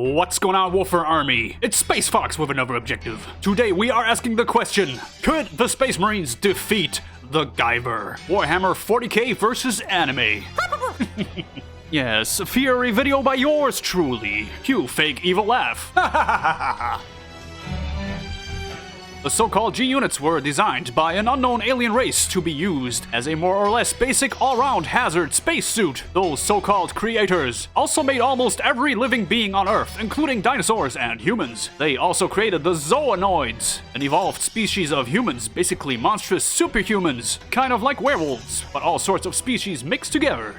What's going on, WooferArmy? It's Space Fox with another objective. Today we are asking the question, could the Space Marines defeat the Guyver? Warhammer 40k versus anime. Yes, a fury video by yours truly. Cue fake evil laugh. The so-called G-units were designed by an unknown alien race to be used as a more or less basic all-round hazard spacesuit. Those so-called creators also made almost every living being on Earth, including dinosaurs and humans. They also created the Zoonoids, an evolved species of humans, basically monstrous superhumans, kind of like werewolves, but all sorts of species mixed together.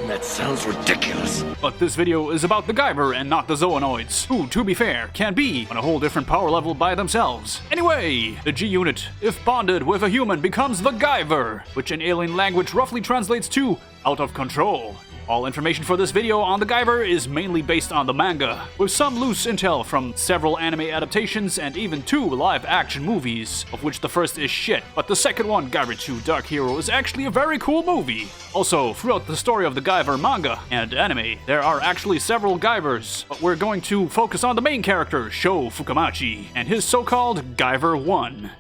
That sounds ridiculous. But this video is about the Guyver and not the Zoonoids, who, to be fair, can be on a whole different power level by themselves. Anyway, the G-unit, if bonded with a human, becomes the Guyver, which in alien language roughly translates to out of control. All information for this video on the Guyver is mainly based on the manga, with some loose intel from several anime adaptations and even 2 live-action movies, of which the first is shit, but the second one, Guyver 2 Dark Hero, is actually a very cool movie. Also, throughout the story of the Guyver manga and anime, there are actually several Guyvers, but we're going to focus on the main character, Sho Fukamachi, and his so-called Guyver 1.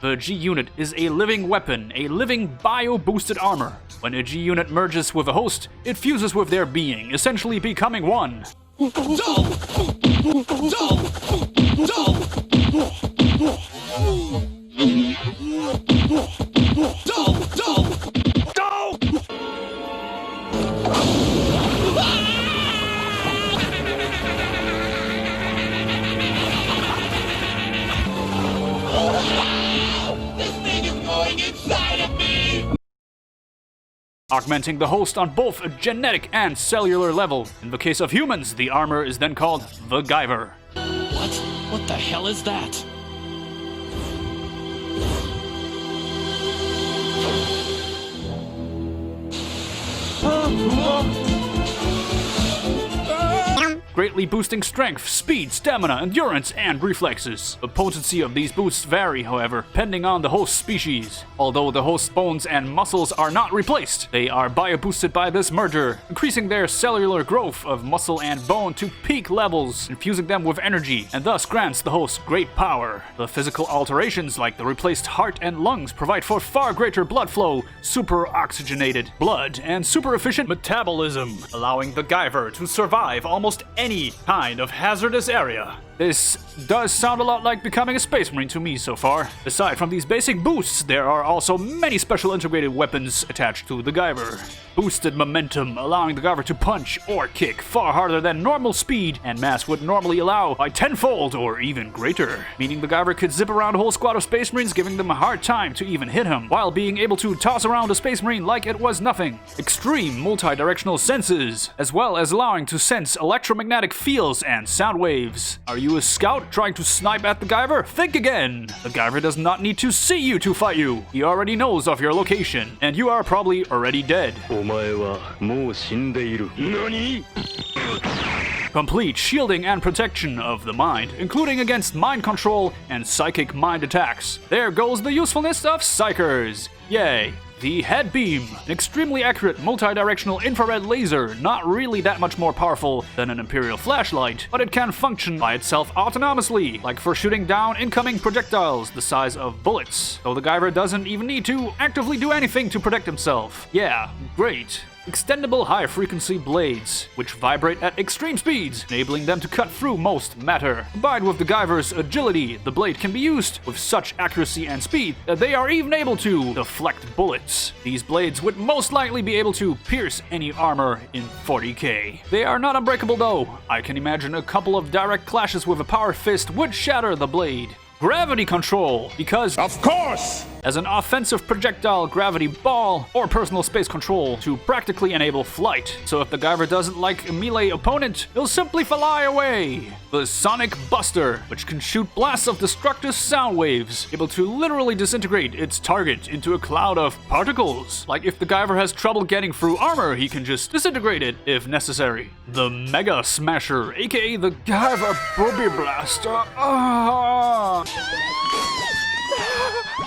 The G-unit is a living weapon, a living bio-boosted armor. When a G-unit merges with a host, it fuses with their being, essentially becoming one. Augmenting the host on both a genetic and cellular level. In the case of humans, the armor is then called the Guyver. What? What the hell is that? Greatly boosting strength, speed, stamina, endurance, and reflexes. The potency of these boosts vary, however, depending on the host species. Although the host's bones and muscles are not replaced, they are bio-boosted by this merger, increasing their cellular growth of muscle and bone to peak levels, infusing them with energy, and thus grants the host great power. The physical alterations, like the replaced heart and lungs, provide for far greater blood flow, super oxygenated blood, and super efficient metabolism, allowing the Guyver to survive almost any kind of hazardous area. This does sound a lot like becoming a Space Marine to me so far. Aside from these basic boosts, there are also many special integrated weapons attached to the Guyver. Boosted momentum, allowing the Guyver to punch or kick far harder than normal speed and mass would normally allow by tenfold or even greater. Meaning the Guyver could zip around a whole squad of Space Marines, giving them a hard time to even hit him, while being able to toss around a Space Marine like it was nothing. Extreme multi-directional senses, as well as allowing to sense electromagnetic fields and sound waves. Are you a scout trying to snipe at the Guyver? Think again! The Guyver does not need to see you to fight you. He already knows of your location, and you are probably already dead. Complete shielding and protection of the mind, including against mind control and psychic mind attacks. There goes the usefulness of Psychers. Yay! The Head Beam, an extremely accurate multi-directional infrared laser, not really that much more powerful than an Imperial flashlight, but it can function by itself autonomously, like for shooting down incoming projectiles the size of bullets. So the Guyver doesn't even need to actively do anything to protect himself. Yeah, great. Extendable high-frequency blades, which vibrate at extreme speeds, enabling them to cut through most matter. Combined with the Guyver's agility, the blade can be used with such accuracy and speed that they are even able to deflect bullets. These blades would most likely be able to pierce any armor in 40k. They are not unbreakable though. I can imagine a couple of direct clashes with a power fist would shatter the blade. Gravity control, because of course! As an offensive projectile gravity ball or personal space control to practically enable flight. So if the Guyver doesn't like a melee opponent, he'll simply fly away. The Sonic Buster, which can shoot blasts of destructive sound waves, able to literally disintegrate its target into a cloud of particles. Like if the Guyver has trouble getting through armor, he can just disintegrate it if necessary. The Mega Smasher, aka the Guyver Booby Blaster.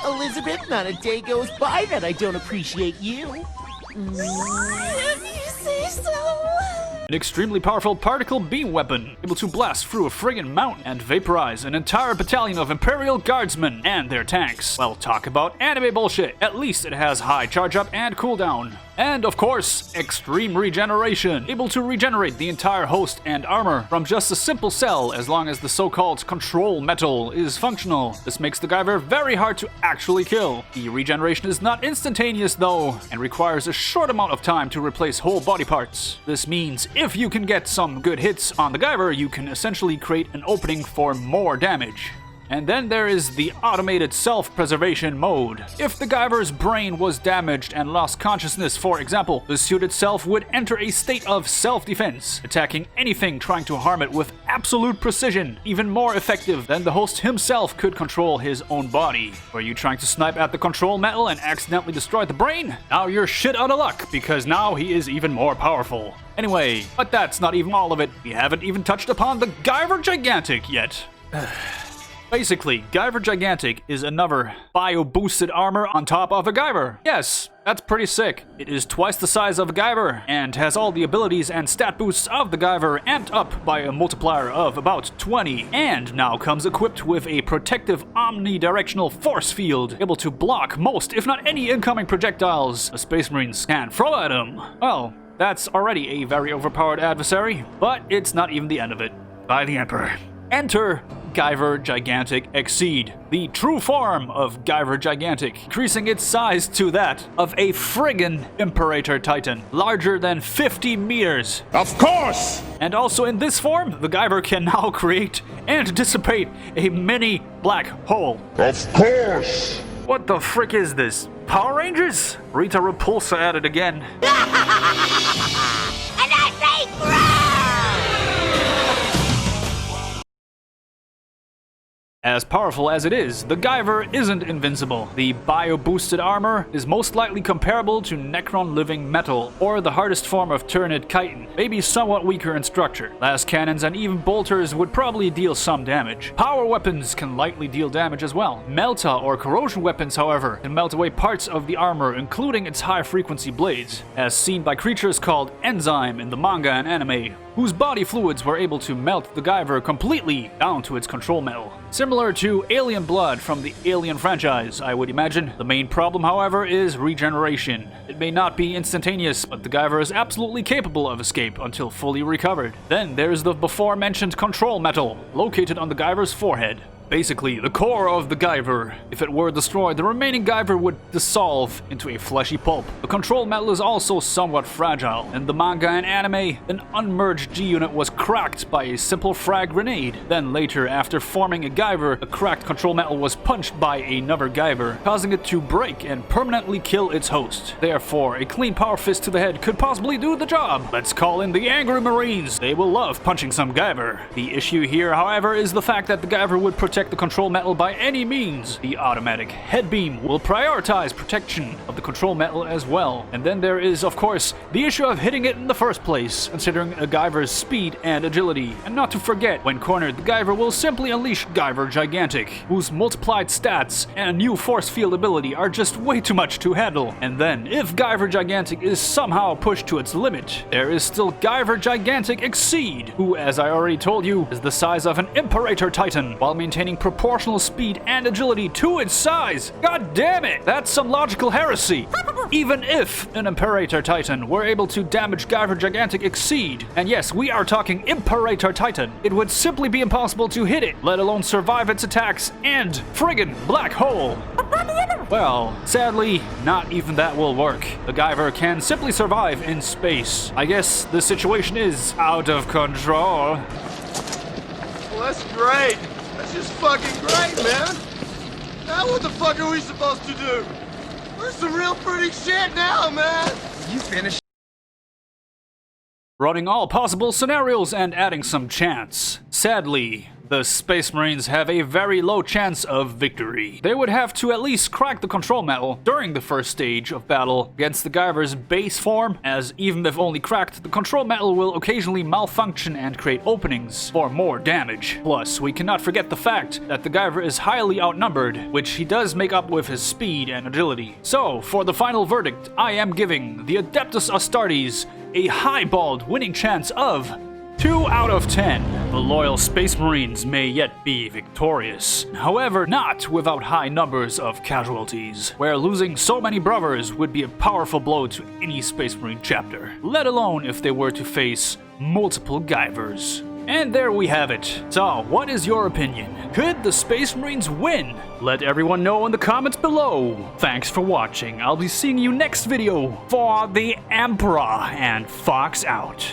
Elizabeth, not a day goes by that I don't appreciate you. If you say so. An extremely powerful particle beam weapon, able to blast through a friggin' mountain and vaporize an entire battalion of Imperial Guardsmen and their tanks. Well, talk about anime bullshit. At least it has high charge up and cooldown. And of course, extreme regeneration, able to regenerate the entire host and armor from just a simple cell as long as the so-called control metal is functional. This makes the Guyver very hard to actually kill. The regeneration is not instantaneous though, and requires a short amount of time to replace whole body parts. This means if you can get some good hits on the Guyver, you can essentially create an opening for more damage. And then there is the automated self-preservation mode. If the Guyver's brain was damaged and lost consciousness, for example, the suit itself would enter a state of self-defense, attacking anything trying to harm it with absolute precision, even more effective than the host himself could control his own body. Were you trying to snipe at the control metal and accidentally destroy the brain? Now you're shit out of luck, because now he is even more powerful. Anyway, but that's not even all of it. We haven't even touched upon the Guyver Gigantic yet. Basically, Guyver Gigantic is another bio-boosted armor on top of a Guyver. Yes, that's pretty sick. It is twice the size of a Guyver and has all the abilities and stat boosts of the Guyver amped up by a multiplier of about 20, and now comes equipped with a protective omnidirectional force field, able to block most, if not any, incoming projectiles a Space Marines can throw at him. Well, that's already a very overpowered adversary, but it's not even the end of it. By the Emperor. Enter Guyver Gigantic Exceed, the true form of Guyver Gigantic, increasing its size to that of a friggin' Imperator Titan, larger than 50 meters. Of course! And also in this form, the Guyver can now create and dissipate a mini black hole. Of course! What the frick is this? Power Rangers? Rita Repulsa at it again. And I say grow! As powerful as it is, the Guyver isn't invincible. The bio-boosted armor is most likely comparable to Necron Living Metal, or the hardest form of Tyranid Chitin, maybe somewhat weaker in structure. Las cannons and even bolters would probably deal some damage. Power weapons can lightly deal damage as well. Melta or corrosion weapons, however, can melt away parts of the armor, including its high-frequency blades, as seen by creatures called Enzyme in the manga and anime, whose body fluids were able to melt the Guyver completely down to its control metal. Similar to Alien Blood from the Alien franchise, I would imagine. The main problem, however, is regeneration. It may not be instantaneous, but the Guyver is absolutely capable of escape until fully recovered. Then there's the before-mentioned control metal, located on the Guyver's forehead. Basically, the core of the Guyver. If it were destroyed, the remaining Guyver would dissolve into a fleshy pulp. The control metal is also somewhat fragile. In the manga and anime, an unmerged G-unit was cracked by a simple frag grenade. Then later, after forming a Guyver, a cracked control metal was punched by another Guyver, causing it to break and permanently kill its host. Therefore, a clean power fist to the head could possibly do the job. Let's call in the Angry Marines. They will love punching some Guyver. The issue here, however, is the fact that the Guyver would protect the control metal by any means. The automatic head beam will prioritize protection of the control metal as well. And then there is, of course, the issue of hitting it in the first place, considering a Guyver's speed and agility. And not to forget, when cornered, the Guyver will simply unleash Guyver Gigantic, whose multiplied stats and new force field ability are just way too much to handle. And then, if Guyver Gigantic is somehow pushed to its limit, there is still Guyver Gigantic Exceed, who, as I already told you, is the size of an Imperator Titan, while maintaining proportional speed and agility to its size. God damn it! That's some logical heresy. Even if an Imperator Titan were able to damage Guyver Gigantic Exceed, and yes, we are talking Imperator Titan, it would simply be impossible to hit it, let alone survive its attacks and friggin' black hole. Well, sadly, not even that will work. The Guyver can simply survive in space. I guess the situation is out of control. Well, that's great. That's just fucking great, man. Now what the fuck are we supposed to do? We're some real pretty shit now, man. You finished? running all possible scenarios and adding some chance. Sadly, the Space Marines have a very low chance of victory. They would have to at least crack the control metal during the first stage of battle against the Guyver's base form, as even if only cracked, the control metal will occasionally malfunction and create openings for more damage. Plus, we cannot forget the fact that the Guyver is highly outnumbered, which he does make up with his speed and agility. So, for the final verdict, I am giving the Adeptus Astartes a highballed winning chance of 2 out of 10. The loyal Space Marines may yet be victorious. However, not without high numbers of casualties, where losing so many brothers would be a powerful blow to any Space Marine chapter, let alone if they were to face multiple Guyvers. And there we have it. So, what is your opinion? Could the Space Marines win? Let everyone know in the comments below. Thanks for watching. I'll be seeing you next video for the Emprah, and Fox out.